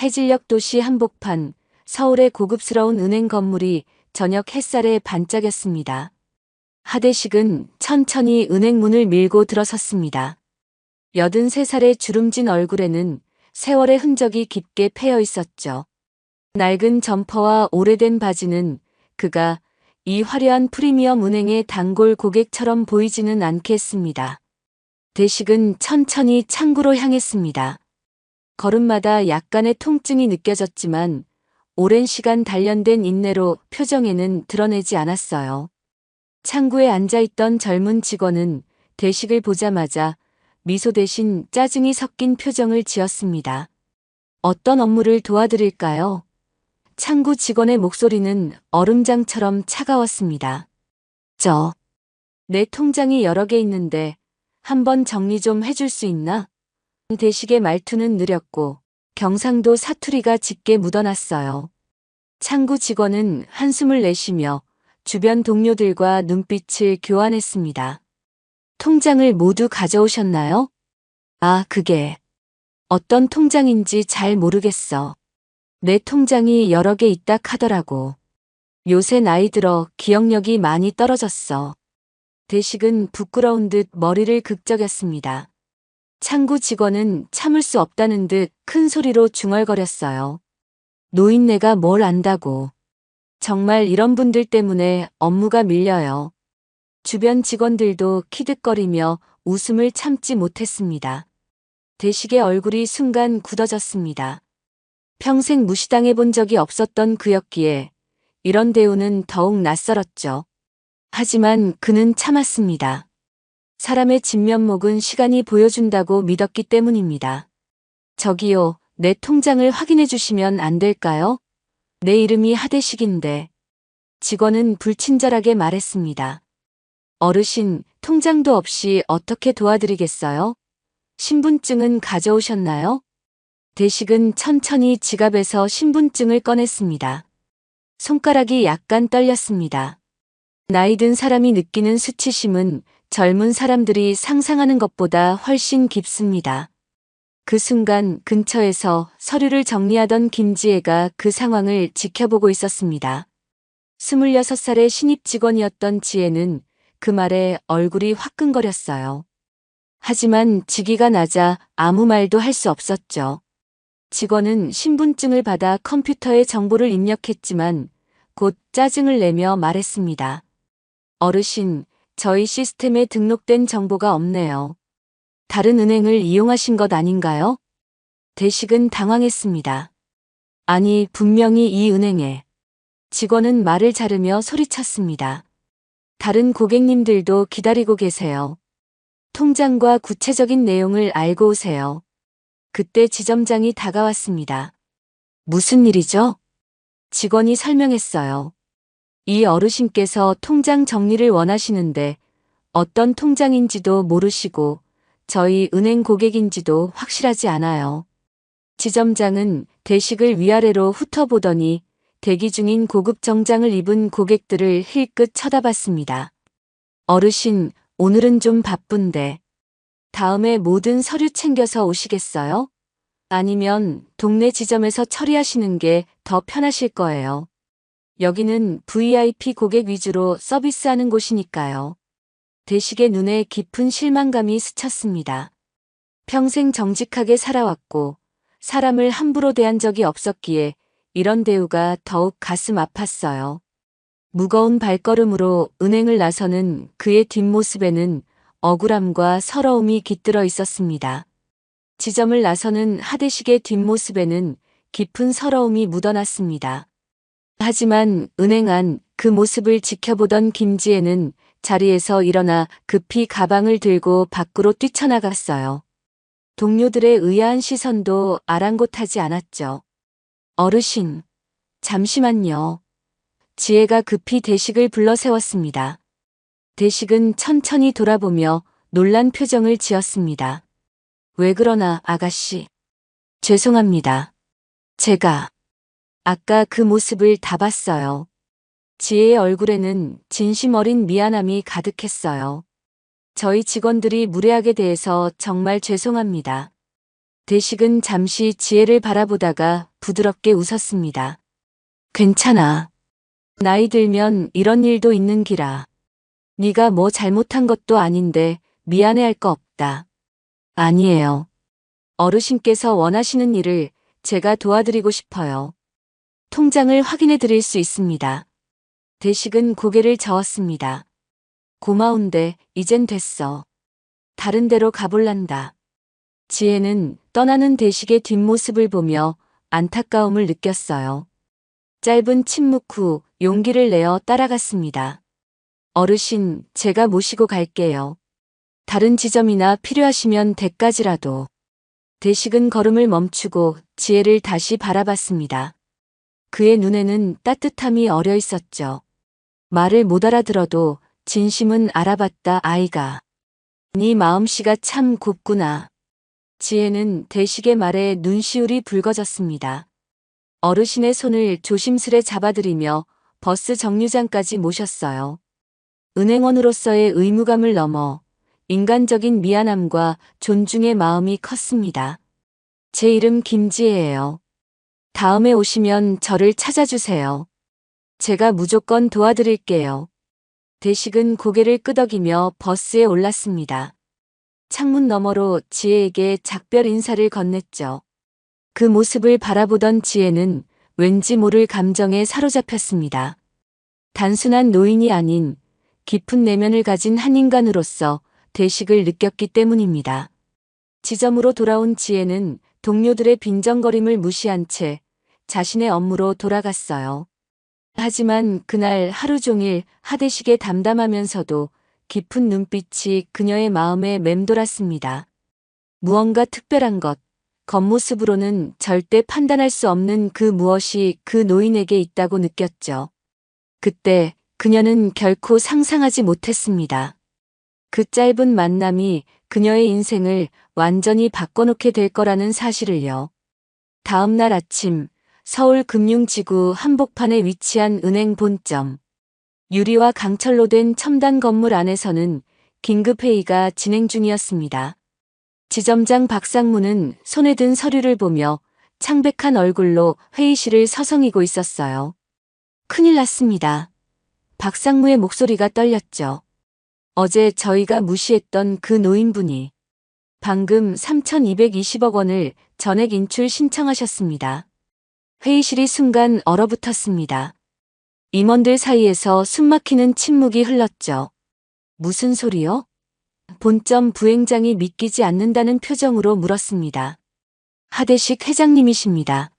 해질녘 도시 한복판, 서울의 고급스러운 은행 건물이 저녁 햇살에 반짝였습니다. 하대식은 천천히 은행 문을 밀고 들어섰습니다. 83살의 주름진 얼굴에는 세월의 흔적이 깊게 패여 있었죠. 낡은 점퍼와 오래된 바지는 그가 이 화려한 프리미엄 은행의 단골 고객처럼 보이지는 않게 했습니다. 대식은 천천히 창구로 향했습니다. 걸음마다 약간의 통증이 느껴졌지만 오랜 시간 단련된 인내로 표정에는 드러내지 않았어요. 창구에 앉아있던 젊은 직원은 대식을 보자마자 미소 대신 짜증이 섞인 표정을 지었습니다. 어떤 업무를 도와드릴까요? 창구 직원의 목소리는 얼음장처럼 차가웠습니다. 내 통장이 여러 개 있는데 한번 정리 좀 해줄 수 있나? 대식의 말투는 느렸고 경상도 사투리가 짙게 묻어났어요. 창구 직원은 한숨을 내쉬며 주변 동료들과 눈빛을 교환했습니다. 통장을 모두 가져오셨나요? 아, 그게 어떤 통장인지 잘 모르겠어. 내 통장이 여러 개 있다 카더라고. 요새 나이 들어 기억력이 많이 떨어졌어. 대식은 부끄러운 듯 머리를 극적였습니다. 창구 직원은 참을 수 없다는 듯 큰 소리로 중얼거렸어요. 노인네가 뭘 안다고. 정말 이런 분들 때문에 업무가 밀려요. 주변 직원들도 키득거리며 웃음을 참지 못했습니다. 대식의 얼굴이 순간 굳어졌습니다. 평생 무시당해 본 적이 없었던 그였기에 이런 대우는 더욱 낯설었죠. 하지만 그는 참았습니다. 사람의 진면목은 시간이 보여준다고 믿었기 때문입니다. 저기요, 내 통장을 확인해 주시면 안 될까요? 내 이름이 하대식인데. 직원은 불친절하게 말했습니다. 어르신, 통장도 없이 어떻게 도와드리겠어요? 신분증은 가져오셨나요? 대식은 천천히 지갑에서 신분증을 꺼냈습니다. 손가락이 약간 떨렸습니다. 나이 든 사람이 느끼는 수치심은 젊은 사람들이 상상하는 것보다 훨씬 깊습니다. 그 순간 근처에서 서류를 정리하던 김지혜가 그 상황을 지켜보고 있었습니다. 26살의 신입 직원이었던 지혜는 그 말에 얼굴이 화끈거렸어요. 하지만 직위가 낮아 아무 말도 할 수 없었죠. 직원은 신분증을 받아 컴퓨터에 정보를 입력했지만 곧 짜증을 내며 말했습니다. 어르신, 저희 시스템에 등록된 정보가 없네요. 다른 은행을 이용하신 것 아닌가요? 대식은 당황했습니다. 아니, 분명히 이 은행에. 직원은 말을 자르며 소리쳤습니다. 다른 고객님들도 기다리고 계세요. 통장과 구체적인 내용을 알고 오세요. 그때 지점장이 다가왔습니다. 무슨 일이죠? 직원이 설명했어요. 이 어르신께서 통장 정리를 원하시는데 어떤 통장인지도 모르시고 저희 은행 고객인지도 확실하지 않아요. 지점장은 대식을 위아래로 훑어보더니 대기 중인 고급 정장을 입은 고객들을 힐끗 쳐다봤습니다. 어르신, 오늘은 좀 바쁜데 다음에 모든 서류 챙겨서 오시겠어요? 아니면 동네 지점에서 처리하시는 게 더 편하실 거예요. 여기는 VIP 고객 위주로 서비스하는 곳이니까요. 대식의 눈에 깊은 실망감이 스쳤습니다. 평생 정직하게 살아왔고 사람을 함부로 대한 적이 없었기에 이런 대우가 더욱 가슴 아팠어요. 무거운 발걸음으로 은행을 나서는 그의 뒷모습에는 억울함과 서러움이 깃들어 있었습니다. 지점을 나서는 하대식의 뒷모습에는 깊은 서러움이 묻어났습니다. 하지만 은행 안 그 모습을 지켜보던 김지혜는 자리에서 일어나 급히 가방을 들고 밖으로 뛰쳐나갔어요. 동료들의 의아한 시선도 아랑곳하지 않았죠. 어르신, 잠시만요. 지혜가 급히 대식을 불러 세웠습니다. 대식은 천천히 돌아보며 놀란 표정을 지었습니다. 왜 그러나, 아가씨. 죄송합니다. 제가 아까 그 모습을 다 봤어요. 지혜의 얼굴에는 진심 어린 미안함이 가득했어요. 저희 직원들이 무례하게 대해서 정말 죄송합니다. 대식은 잠시 지혜를 바라보다가 부드럽게 웃었습니다. 괜찮아. 나이 들면 이런 일도 있는 기라. 네가 뭐 잘못한 것도 아닌데 미안해할 거 없다. 아니에요. 어르신께서 원하시는 일을 제가 도와드리고 싶어요. 통장을 확인해 드릴 수 있습니다. 대식은 고개를 저었습니다. 고마운데 이젠 됐어. 다른 데로 가볼란다. 지혜는 떠나는 대식의 뒷모습을 보며 안타까움을 느꼈어요. 짧은 침묵 후 용기를 내어 따라갔습니다. 어르신, 제가 모시고 갈게요. 다른 지점이나 필요하시면 댁까지라도. 대식은 걸음을 멈추고 지혜를 다시 바라봤습니다. 그의 눈에는 따뜻함이 어려 있었죠. 말을 못 알아들어도 진심은 알아봤다 아이가. 네 마음씨가 참 곱구나. 지혜는 대식의 말에 눈시울이 붉어졌습니다. 어르신의 손을 조심스레 잡아들이며 버스 정류장까지 모셨어요. 은행원으로서의 의무감을 넘어 인간적인 미안함과 존중의 마음이 컸습니다. 제 이름 김지혜예요. 다음에 오시면 저를 찾아주세요. 제가 무조건 도와드릴게요. 대식은 고개를 끄덕이며 버스에 올랐습니다. 창문 너머로 지혜에게 작별 인사를 건넸죠. 그 모습을 바라보던 지혜는 왠지 모를 감정에 사로잡혔습니다. 단순한 노인이 아닌 깊은 내면을 가진 한 인간으로서 대식을 느꼈기 때문입니다. 지점으로 돌아온 지혜는 동료들의 빈정거림을 무시한 채 자신의 업무로 돌아갔어요. 하지만 그날 하루 종일 하대식에 담담하면서도 깊은 눈빛이 그녀의 마음에 맴돌았습니다. 무언가 특별한 것, 겉모습으로는 절대 판단할 수 없는 그 무엇이 그 노인에게 있다고 느꼈죠. 그때 그녀는 결코 상상하지 못했습니다. 그 짧은 만남이 그녀의 인생을 완전히 바꿔놓게 될 거라는 사실을요. 다음 날 아침 서울금융지구 한복판에 위치한 은행 본점. 유리와 강철로 된 첨단 건물 안에서는 긴급회의가 진행 중이었습니다. 지점장 박상무는 손에 든 서류를 보며 창백한 얼굴로 회의실을 서성이고 있었어요. 큰일 났습니다. 박상무의 목소리가 떨렸죠. 어제 저희가 무시했던 그 노인분이 방금 3,220억 원을 전액 인출 신청하셨습니다. 회의실이 순간 얼어붙었습니다. 임원들 사이에서 숨막히는 침묵이 흘렀죠. 무슨 소리요? 본점 부행장이 믿기지 않는다는 표정으로 물었습니다. 하대식 회장님이십니다.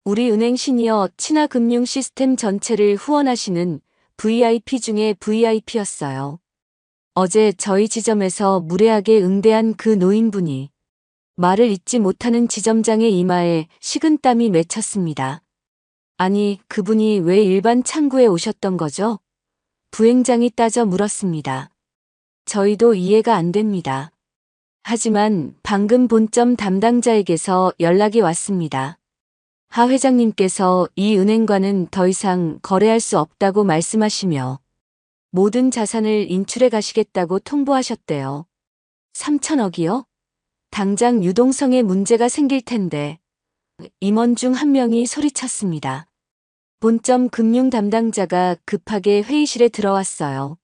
우리 은행 시니어 친화금융 시스템 전체를 후원하시는 VIP 중에 VIP였어요. 어제 저희 지점에서 무례하게 응대한 그 노인분이 말을 잇지 못하는 지점장의 이마에 식은땀이 맺혔습니다. 아니, 그분이 왜 일반 창구에 오셨던 거죠? 부행장이 따져 물었습니다. 저희도 이해가 안 됩니다. 하지만 방금 본점 담당자에게서 연락이 왔습니다. 하 회장님께서 이 은행과는 더 이상 거래할 수 없다고 말씀하시며 모든 자산을 인출해 가시겠다고 통보하셨대요. 3천억이요? 당장 유동성에 문제가 생길 텐데. 임원 중 한 명이 소리쳤습니다. 본점 금융 담당자가 급하게 회의실에 들어왔어요.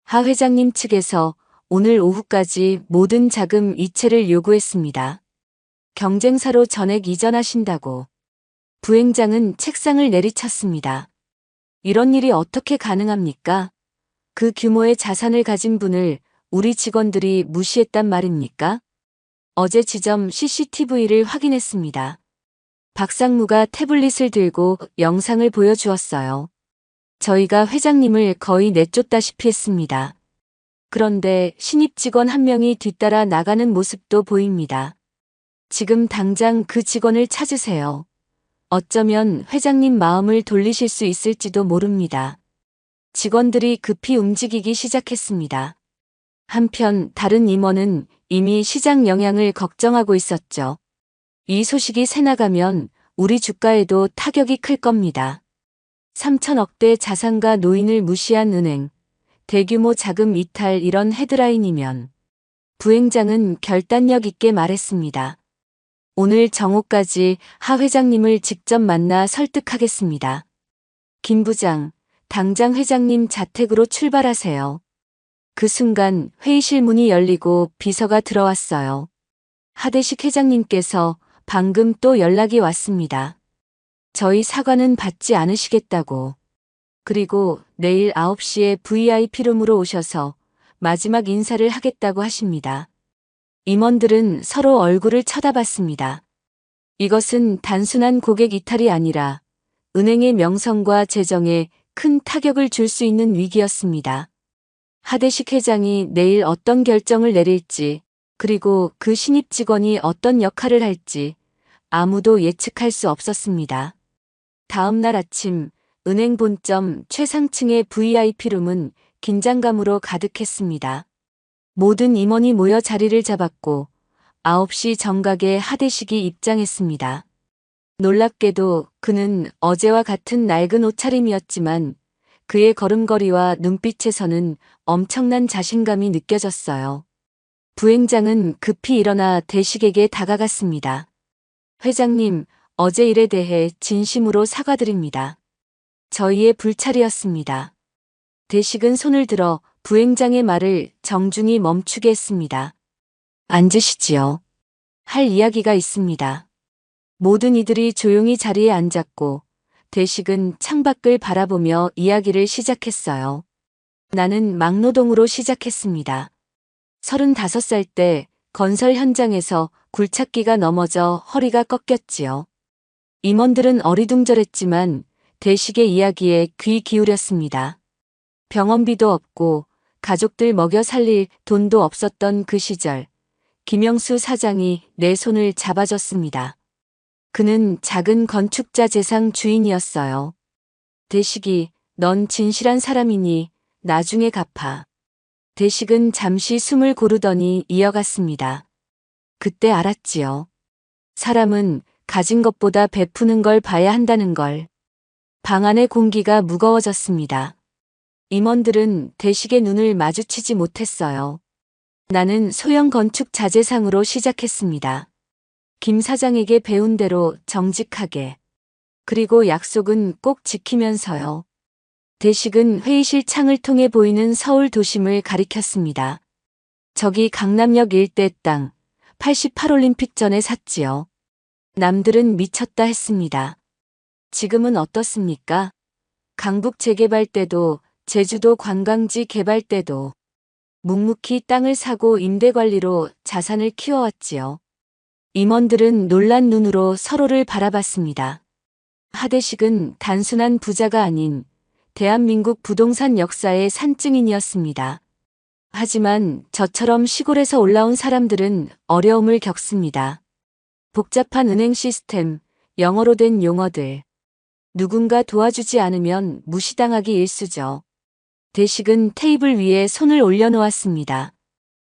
하 회장님 측에서 오늘 오후까지 모든 자금 이체를 요구했습니다. 경쟁사로 전액 이전하신다고. 부행장은 책상을 내리쳤습니다. 이런 일이 어떻게 가능합니까? 그 규모의 자산을 가진 분을 우리 직원들이 무시했단 말입니까? 어제 지점 CCTV를 확인했습니다. 박상무가 태블릿을 들고 영상을 보여주었어요. 저희가 회장님을 거의 내쫓다시피 했습니다. 그런데 신입 직원 한 명이 뒤따라 나가는 모습도 보입니다. 지금 당장 그 직원을 찾으세요. 어쩌면 회장님 마음을 돌리실 수 있을지도 모릅니다. 직원들이 급히 움직이기 시작했습니다. 한편 다른 임원은 이미 시장 영향을 걱정하고 있었죠. 이 소식이 새나가면 우리 주가에도 타격이 클 겁니다. 3천억대 자산가 노인을 무시한 은행, 대규모 자금 이탈 이런 헤드라인이면 부행장은 결단력 있게 말했습니다. 오늘 정오까지 하 회장님을 직접 만나 설득하겠습니다. 김 부장, 당장 회장님 자택으로 출발하세요. 그 순간 회의실 문이 열리고 비서가 들어왔어요. 하대식 회장님께서 방금 또 연락이 왔습니다. 저희 사과는 받지 않으시겠다고. 그리고 내일 9시에 VIP룸으로 오셔서 마지막 인사를 하겠다고 하십니다. 임원들은 서로 얼굴을 쳐다봤습니다. 이것은 단순한 고객 이탈이 아니라 은행의 명성과 재정에 큰 타격을 줄 수 있는 위기였습니다. 하대식 회장이 내일 어떤 결정을 내릴지, 그리고 그 신입 직원이 어떤 역할을 할지 아무도 예측할 수 없었습니다. 다음 날 아침 은행 본점 최상층의 VIP룸은 긴장감으로 가득했습니다. 모든 임원이 모여 자리를 잡았고 9시 정각에 하대식이 입장했습니다. 놀랍게도 그는 어제와 같은 낡은 옷차림이었지만 그의 걸음걸이와 눈빛에서는 엄청난 자신감이 느껴졌어요. 부행장은 급히 일어나 대식에게 다가갔습니다. 회장님, 어제 일에 대해 진심으로 사과드립니다. 저희의 불찰이었습니다. 대식은 손을 들어 부행장의 말을 정중히 멈추게 했습니다. 앉으시지요. 할 이야기가 있습니다. 모든 이들이 조용히 자리에 앉았고 대식은 창밖을 바라보며 이야기를 시작했어요. 나는 막노동으로 시작했습니다. 35살 때 건설 현장에서 굴착기가 넘어져 허리가 꺾였지요. 임원들은 어리둥절했지만 대식의 이야기에 귀 기울였습니다. 병원비도 없고 가족들 먹여 살릴 돈도 없었던 그 시절, 김영수 사장이 내 손을 잡아줬습니다. 그는 작은 건축자 재상 주인이었어요. 대식이, 넌 진실한 사람이니 나중에 갚아. 대식은 잠시 숨을 고르더니 이어갔습니다. 그때 알았지요. 사람은 가진 것보다 베푸는 걸 봐야 한다는 걸. 방 안의 공기가 무거워졌습니다. 임원들은 대식의 눈을 마주치지 못했어요. 나는 소형 건축 자재상으로 시작했습니다. 김 사장에게 배운 대로 정직하게. 그리고 약속은 꼭 지키면서요. 대식은 회의실 창을 통해 보이는 서울 도심을 가리켰습니다. 저기 강남역 일대 땅, 88올림픽 전에 샀지요. 남들은 미쳤다 했습니다. 지금은 어떻습니까? 강북 재개발 때도 제주도 관광지 개발 때도 묵묵히 땅을 사고 임대관리로 자산을 키워왔지요. 임원들은 놀란 눈으로 서로를 바라봤습니다. 하대식은 단순한 부자가 아닌 대한민국 부동산 역사의 산증인이었습니다. 하지만 저처럼 시골에서 올라온 사람들은 어려움을 겪습니다. 복잡한 은행 시스템, 영어로 된 용어들. 누군가 도와주지 않으면 무시당하기 일쑤죠. 대식은 테이블 위에 손을 올려놓았습니다.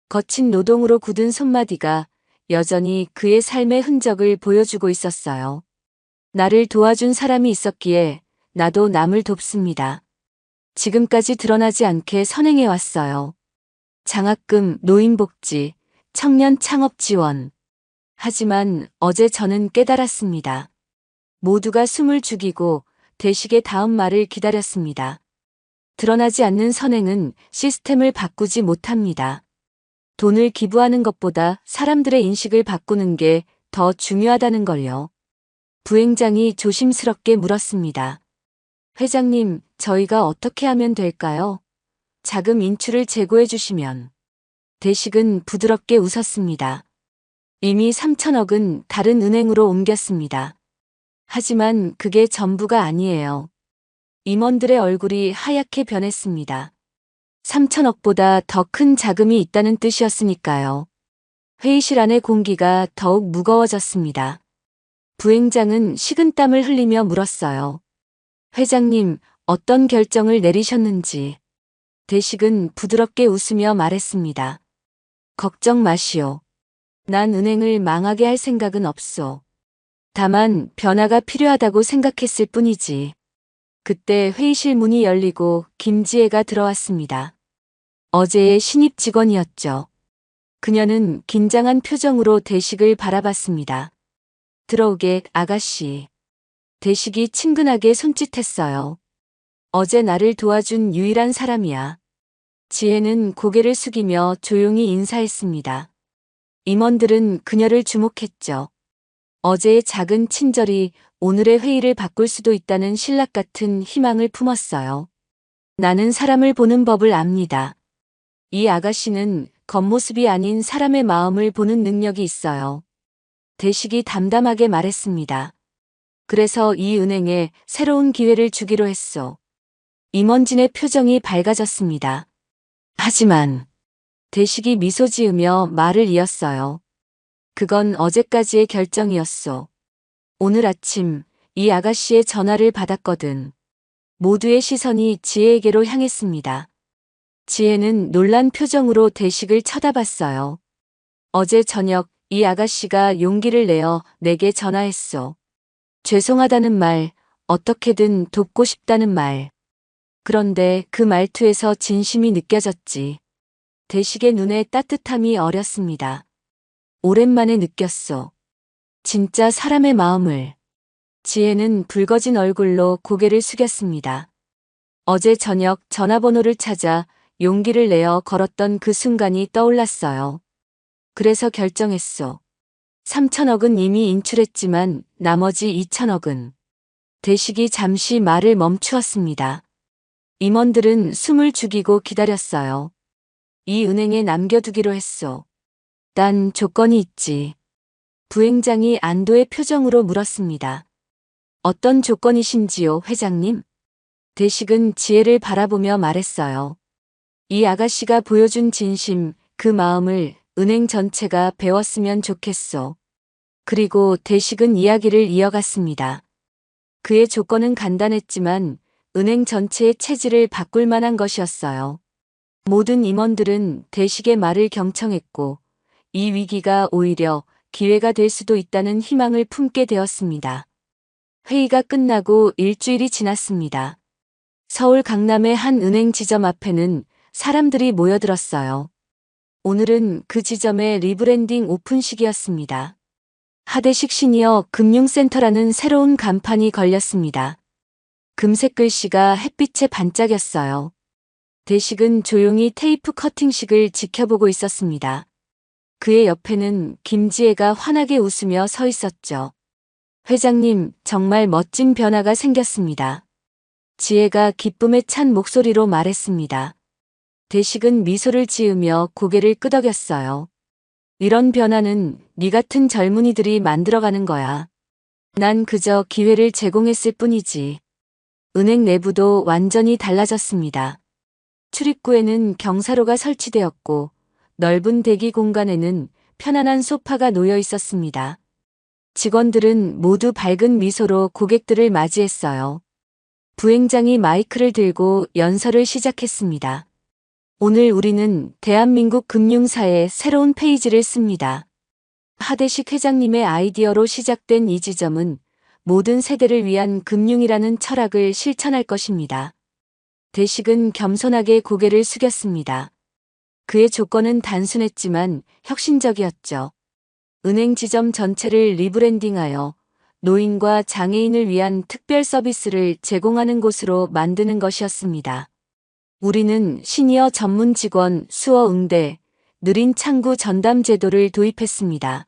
거친 노동으로 굳은 손마디가 여전히 그의 삶의 흔적을 보여주고 있었어요. 나를 도와준 사람이 있었기에 나도 남을 돕습니다. 지금까지 드러나지 않게 선행해왔어요. 장학금, 노인복지, 청년 창업 지원. 하지만 어제 저는 깨달았습니다. 모두가 숨을 죽이고 대식의 다음 말을 기다렸습니다. 드러나지 않는 선행은 시스템을 바꾸지 못합니다. 돈을 기부하는 것보다 사람들의 인식을 바꾸는 게 더 중요하다는 걸요. 부행장이 조심스럽게 물었습니다. 회장님, 저희가 어떻게 하면 될까요? 자금 인출을 제고해 주시면. 대식은 부드럽게 웃었습니다. 이미 3천억은 다른 은행으로 옮겼습니다. 하지만 그게 전부가 아니에요. 임원들의 얼굴이 하얗게 변했습니다. 3천억보다 더 큰 자금이 있다는 뜻이었으니까요. 회의실 안의 공기가 더욱 무거워졌습니다. 부행장은 식은땀을 흘리며 물었어요. 회장님, 어떤 결정을 내리셨는지. 대식은 부드럽게 웃으며 말했습니다. 걱정 마시오. 난 은행을 망하게 할 생각은 없소. 다만 변화가 필요하다고 생각했을 뿐이지. 그때 회의실 문이 열리고 김지혜가 들어왔습니다. 어제의 신입 직원이었죠. 그녀는 긴장한 표정으로 대식을 바라봤습니다. 들어오게, 아가씨. 대식이 친근하게 손짓했어요. 어제 나를 도와준 유일한 사람이야. 지혜는 고개를 숙이며 조용히 인사했습니다. 임원들은 그녀를 주목했죠. 어제의 작은 친절이 오늘의 회의를 바꿀 수도 있다는 신락 같은 희망을 품었어요. 나는 사람을 보는 법을 압니다. 이 아가씨는 겉모습이 아닌 사람의 마음을 보는 능력이 있어요. 대식이 담담하게 말했습니다. 그래서 이 은행에 새로운 기회를 주기로 했소. 임원진의 표정이 밝아졌습니다. 하지만 대식이 미소 지으며 말을 이었어요. 그건 어제까지의 결정이었소. 오늘 아침 이 아가씨의 전화를 받았거든. 모두의 시선이 지혜에게로 향했습니다. 지혜는 놀란 표정으로 대식을 쳐다봤어요. 어제 저녁 이 아가씨가 용기를 내어 내게 전화했소. 죄송하다는 말, 어떻게든 돕고 싶다는 말. 그런데 그 말투에서 진심이 느껴졌지. 대식의 눈에 따뜻함이 어렸습니다. 오랜만에 느꼈소. 진짜 사람의 마음을. 지혜는 붉어진 얼굴로 고개를 숙였습니다. 어제 저녁 전화번호를 찾아 용기를 내어 걸었던 그 순간이 떠올랐어요. 그래서 결정했소. 3천억은 이미 인출했지만 나머지 2천억은. 대식이 잠시 말을 멈추었습니다. 임원들은 숨을 죽이고 기다렸어요. 이 은행에 남겨두기로 했소. 단 조건이 있지. 부행장이 안도의 표정으로 물었습니다. 어떤 조건이신지요, 회장님? 대식은 지혜를 바라보며 말했어요. 이 아가씨가 보여준 진심, 그 마음을 은행 전체가 배웠으면 좋겠소. 그리고 대식은 이야기를 이어갔습니다. 그의 조건은 간단했지만 은행 전체의 체질을 바꿀 만한 것이었어요. 모든 임원들은 대식의 말을 경청했고 이 위기가 오히려 기회가 될 수도 있다는 희망을 품게 되었습니다. 회의가 끝나고 일주일이 지났습니다. 서울 강남의 한 은행 지점 앞에는 사람들이 모여들었어요. 오늘은 그 지점의 리브랜딩 오픈식이었습니다. 하대식 시니어 금융센터라는 새로운 간판이 걸렸습니다. 금색 글씨가 햇빛에 반짝였어요. 대식은 조용히 테이프 커팅식을 지켜보고 있었습니다. 그의 옆에는 김지혜가 환하게 웃으며 서 있었죠. 회장님, 정말 멋진 변화가 생겼습니다. 지혜가 기쁨에 찬 목소리로 말했습니다. 대식은 미소를 지으며 고개를 끄덕였어요. 이런 변화는 네 같은 젊은이들이 만들어가는 거야. 난 그저 기회를 제공했을 뿐이지. 은행 내부도 완전히 달라졌습니다. 출입구에는 경사로가 설치되었고 넓은 대기 공간에는 편안한 소파가 놓여 있었습니다. 직원들은 모두 밝은 미소로 고객들을 맞이했어요. 부행장이 마이크를 들고 연설을 시작했습니다. 오늘 우리는 대한민국 금융사의 새로운 페이지를 씁니다. 하대식 회장님의 아이디어로 시작된 이 지점은 모든 세대를 위한 금융이라는 철학을 실천할 것입니다. 대식은 겸손하게 고개를 숙였습니다. 그의 조건은 단순했지만 혁신적이었죠. 은행 지점 전체를 리브랜딩하여 노인과 장애인을 위한 특별 서비스를 제공하는 곳으로 만드는 것이었습니다. 우리는 시니어 전문 직원 수어 응대, 느린 창구 전담 제도를 도입했습니다.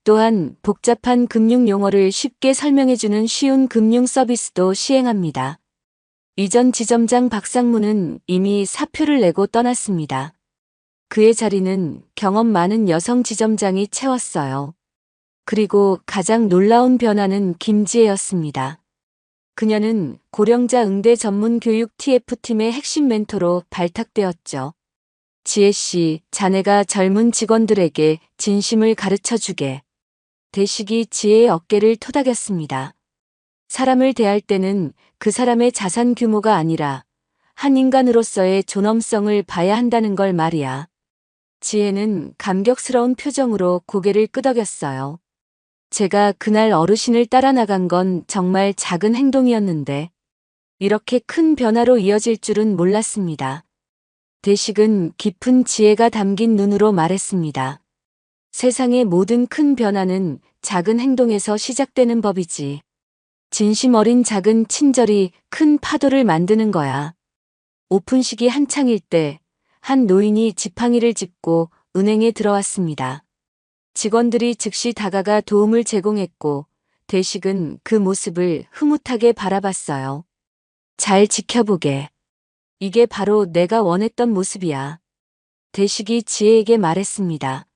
또한 복잡한 금융 용어를 쉽게 설명해주는 쉬운 금융 서비스도 시행합니다. 이전 지점장 박상무는 이미 사표를 내고 떠났습니다. 그의 자리는 경험 많은 여성 지점장이 채웠어요. 그리고 가장 놀라운 변화는 김지혜였습니다. 그녀는 고령자 응대 전문 교육 TF팀의 핵심 멘토로 발탁되었죠. 지혜 씨, 자네가 젊은 직원들에게 진심을 가르쳐 주게. 대식이 지혜의 어깨를 토닥였습니다. 사람을 대할 때는 그 사람의 자산 규모가 아니라 한 인간으로서의 존엄성을 봐야 한다는 걸 말이야. 지혜는 감격스러운 표정으로 고개를 끄덕였어요. 제가 그날 어르신을 따라 나간 건 정말 작은 행동이었는데 이렇게 큰 변화로 이어질 줄은 몰랐습니다. 대식은 깊은 지혜가 담긴 눈으로 말했습니다. 세상의 모든 큰 변화는 작은 행동에서 시작되는 법이지. 진심 어린 작은 친절이 큰 파도를 만드는 거야. 오픈식이 한창일 때 한 노인이 지팡이를 짚고 은행에 들어왔습니다. 직원들이 즉시 다가가 도움을 제공했고 대식은 그 모습을 흐뭇하게 바라봤어요. 잘 지켜보게. 이게 바로 내가 원했던 모습이야. 대식이 지혜에게 말했습니다.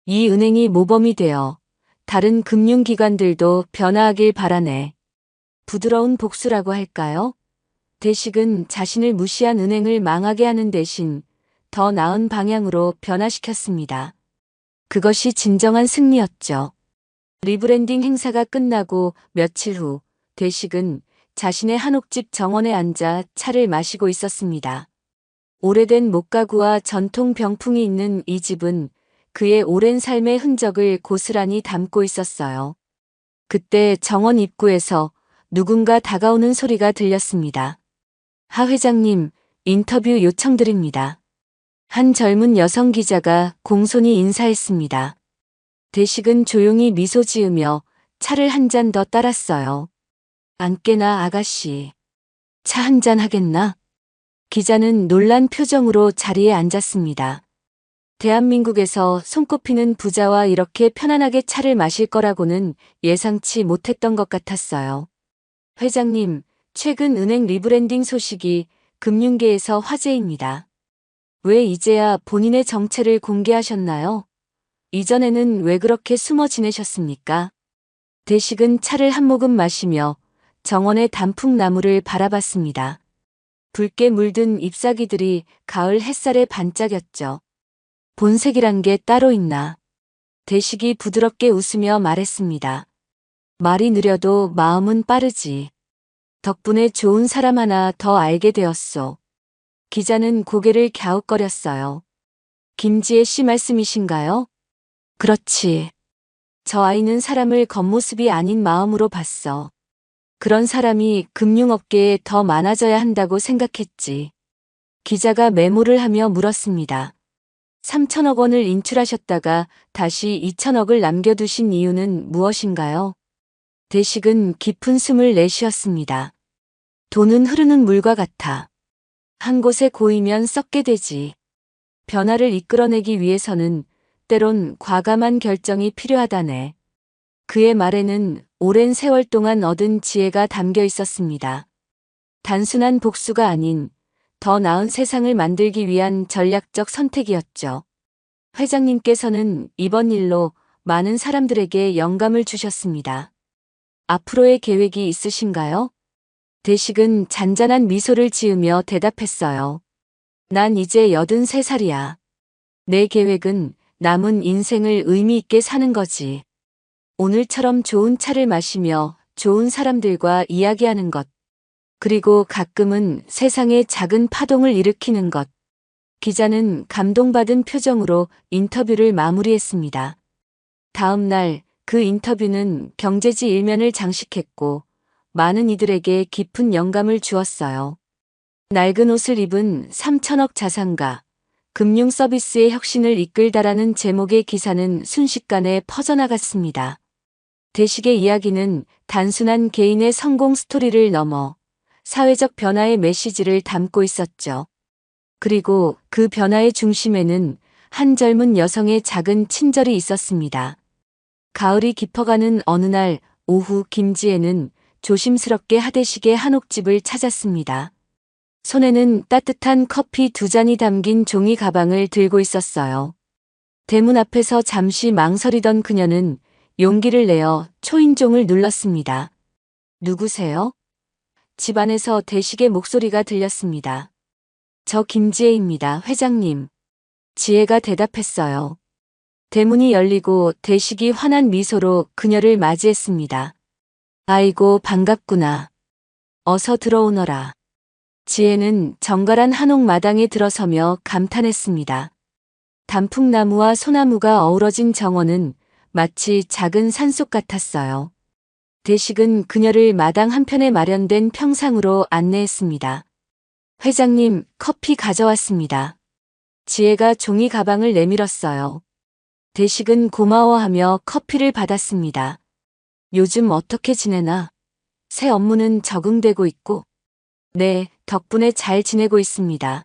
이 은행이 모범이 되어 다른 금융기관들도 변화하길 바라네. 부드러운 복수라고 할까요? 대식은 자신을 무시한 은행을 망하게 하는 대신 더 나은 방향으로 변화시켰습니다. 그것이 진정한 승리였죠. 리브랜딩 행사가 끝나고 며칠 후 대식은 자신의 한옥집 정원에 앉아 차를 마시고 있었습니다. 오래된 목가구와 전통 병풍이 있는 이 집은 그의 오랜 삶의 흔적을 고스란히 담고 있었어요. 그때 정원 입구에서 누군가 다가오는 소리가 들렸습니다. 하 회장님, 인터뷰 요청드립니다. 한 젊은 여성 기자가 공손히 인사했습니다. 대식은 조용히 미소 지으며 차를 한 잔 더 따랐어요. 앉게나 아가씨. 차 한 잔 하겠나? 기자는 놀란 표정으로 자리에 앉았습니다. 대한민국에서 손꼽히는 부자와 이렇게 편안하게 차를 마실 거라고는 예상치 못했던 것 같았어요. 회장님, 최근 은행 리브랜딩 소식이 금융계에서 화제입니다. 왜 이제야 본인의 정체를 공개하셨나요? 이전에는 왜 그렇게 숨어 지내셨습니까? 대식은 차를 한 모금 마시며 정원의 단풍나무를 바라봤습니다. 붉게 물든 잎사귀들이 가을 햇살에 반짝였죠. 본색이란 게 따로 있나? 대식이 부드럽게 웃으며 말했습니다. 말이 느려도 마음은 빠르지. 덕분에 좋은 사람 하나 더 알게 되었소. 기자는 고개를 갸웃거렸어요. 김지혜 씨 말씀이신가요? 그렇지. 저 아이는 사람을 겉모습이 아닌 마음으로 봤어. 그런 사람이 금융업계에 더 많아져야 한다고 생각했지. 기자가 메모를 하며 물었습니다. 3천억 원을 인출하셨다가 다시 2천억을 남겨두신 이유는 무엇인가요? 대식은 깊은 숨을 내쉬었습니다. 돈은 흐르는 물과 같아. 한 곳에 고이면 썩게 되지. 변화를 이끌어내기 위해서는 때론 과감한 결정이 필요하다네. 그의 말에는 오랜 세월 동안 얻은 지혜가 담겨 있었습니다. 단순한 복수가 아닌 더 나은 세상을 만들기 위한 전략적 선택이었죠. 회장님께서는 이번 일로 많은 사람들에게 영감을 주셨습니다. 앞으로의 계획이 있으신가요? 대식은 잔잔한 미소를 지으며 대답했어요. 난 이제 83살이야. 내 계획은 남은 인생을 의미 있게 사는 거지. 오늘처럼 좋은 차를 마시며 좋은 사람들과 이야기하는 것. 그리고 가끔은 세상에 작은 파동을 일으키는 것. 기자는 감동받은 표정으로 인터뷰를 마무리했습니다. 다음 날 그 인터뷰는 경제지 일면을 장식했고 많은 이들에게 깊은 영감을 주었어요. 낡은 옷을 입은 3천억 자산가, 금융 서비스의 혁신을 이끌다라는 제목의 기사는 순식간에 퍼져나갔습니다. 대식의 이야기는 단순한 개인의 성공 스토리를 넘어 사회적 변화의 메시지를 담고 있었죠. 그리고 그 변화의 중심에는 한 젊은 여성의 작은 친절이 있었습니다. 가을이 깊어가는 어느 날 오후 김지혜는 조심스럽게 하대식의 한옥집을 찾았습니다. 손에는 따뜻한 커피 2잔이 담긴 종이 가방을 들고 있었어요. 대문 앞에서 잠시 망설이던 그녀는 용기를 내어 초인종을 눌렀습니다. 누구세요? 집 안에서 대식의 목소리가 들렸습니다. 저 김지혜입니다, 회장님. 지혜가 대답했어요. 대문이 열리고 대식이 환한 미소로 그녀를 맞이했습니다. 아이고, 반갑구나. 어서 들어오너라. 지혜는 정갈한 한옥 마당에 들어서며 감탄했습니다. 단풍나무와 소나무가 어우러진 정원은 마치 작은 산속 같았어요. 대식은 그녀를 마당 한편에 마련된 평상으로 안내했습니다. 회장님, 커피 가져왔습니다. 지혜가 종이 가방을 내밀었어요. 대식은 고마워하며 커피를 받았습니다. 요즘 어떻게 지내나? 새 업무는 적응되고 있고? 네, 덕분에 잘 지내고 있습니다.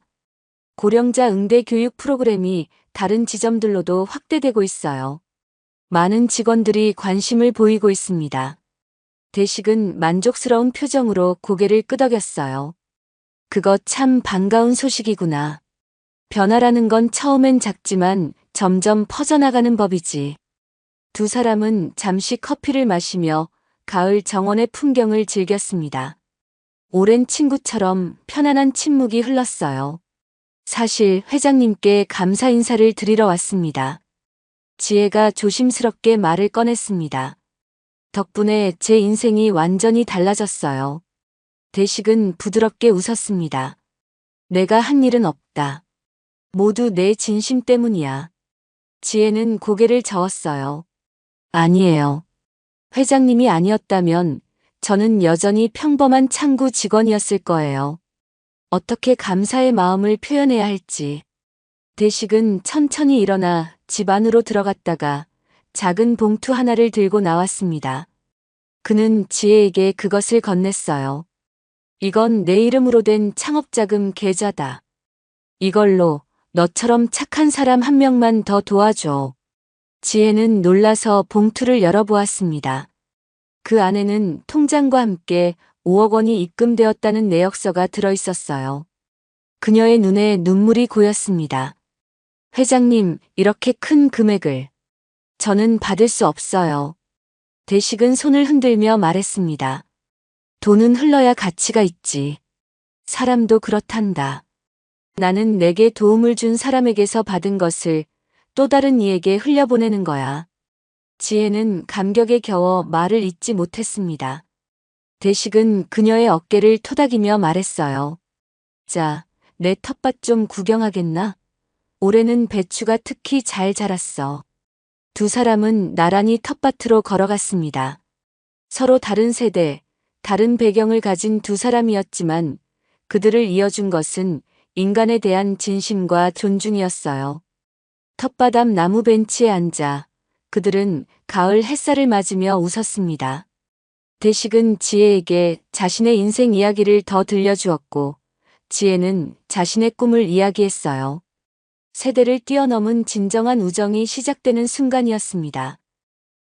고령자 응대 교육 프로그램이 다른 지점들로도 확대되고 있어요. 많은 직원들이 관심을 보이고 있습니다. 대식은 만족스러운 표정으로 고개를 끄덕였어요. 그거 참 반가운 소식이구나. 변화라는 건 처음엔 작지만 점점 퍼져나가는 법이지. 두 사람은 잠시 커피를 마시며 가을 정원의 풍경을 즐겼습니다. 오랜 친구처럼 편안한 침묵이 흘렀어요. 사실 회장님께 감사 인사를 드리러 왔습니다. 지혜가 조심스럽게 말을 꺼냈습니다. 덕분에 제 인생이 완전히 달라졌어요. 대식은 부드럽게 웃었습니다. 내가 한 일은 없다. 모두 내 진심 때문이야. 지혜는 고개를 저었어요. 아니에요. 회장님이 아니었다면 저는 여전히 평범한 창구 직원이었을 거예요. 어떻게 감사의 마음을 표현해야 할지. 대식은 천천히 일어나 집 안으로 들어갔다가 작은 봉투 하나를 들고 나왔습니다. 그는 지혜에게 그것을 건넸어요. 이건 내 이름으로 된 창업자금 계좌다. 이걸로 너처럼 착한 사람 한 명만 더 도와줘. 지혜는 놀라서 봉투를 열어보았습니다. 그 안에는 통장과 함께 5억 원이 입금되었다는 내역서가 들어있었어요. 그녀의 눈에 눈물이 고였습니다. 회장님, 이렇게 큰 금액을 저는 받을 수 없어요. 대식은 손을 흔들며 말했습니다. 돈은 흘러야 가치가 있지. 사람도 그렇단다. 나는 내게 도움을 준 사람에게서 받은 것을 또 다른 이에게 흘려보내는 거야. 지혜는 감격에 겨워 말을 잇지 못했습니다. 대식은 그녀의 어깨를 토닥이며 말했어요. 자, 내 텃밭 좀 구경하겠나? 올해는 배추가 특히 잘 자랐어. 두 사람은 나란히 텃밭으로 걸어갔습니다. 서로 다른 세대, 다른 배경을 가진 두 사람이었지만 그들을 이어준 것은 인간에 대한 진심과 존중이었어요. 텃밭 앞 나무 벤치에 앉아 그들은 가을 햇살을 맞으며 웃었습니다. 대식은 지혜에게 자신의 인생 이야기를 더 들려주었고 지혜는 자신의 꿈을 이야기했어요. 세대를 뛰어넘은 진정한 우정이 시작되는 순간이었습니다.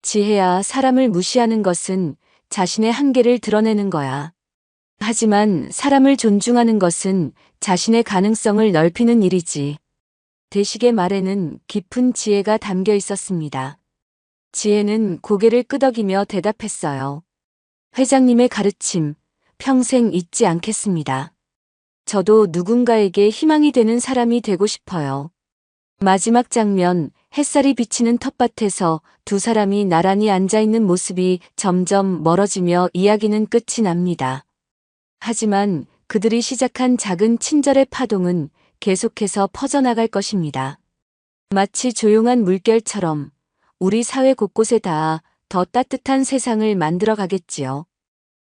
지혜야, 사람을 무시하는 것은 자신의 한계를 드러내는 거야. 하지만 사람을 존중하는 것은 자신의 가능성을 넓히는 일이지. 대식의 말에는 깊은 지혜가 담겨 있었습니다. 지혜는 고개를 끄덕이며 대답했어요. 회장님의 가르침, 평생 잊지 않겠습니다. 저도 누군가에게 희망이 되는 사람이 되고 싶어요. 마지막 장면, 햇살이 비치는 텃밭에서 두 사람이 나란히 앉아있는 모습이 점점 멀어지며 이야기는 끝이 납니다. 하지만 그들이 시작한 작은 친절의 파동은 계속해서 퍼져나갈 것입니다. 마치 조용한 물결처럼 우리 사회 곳곳에 닿아 더 따뜻한 세상을 만들어 가겠지요.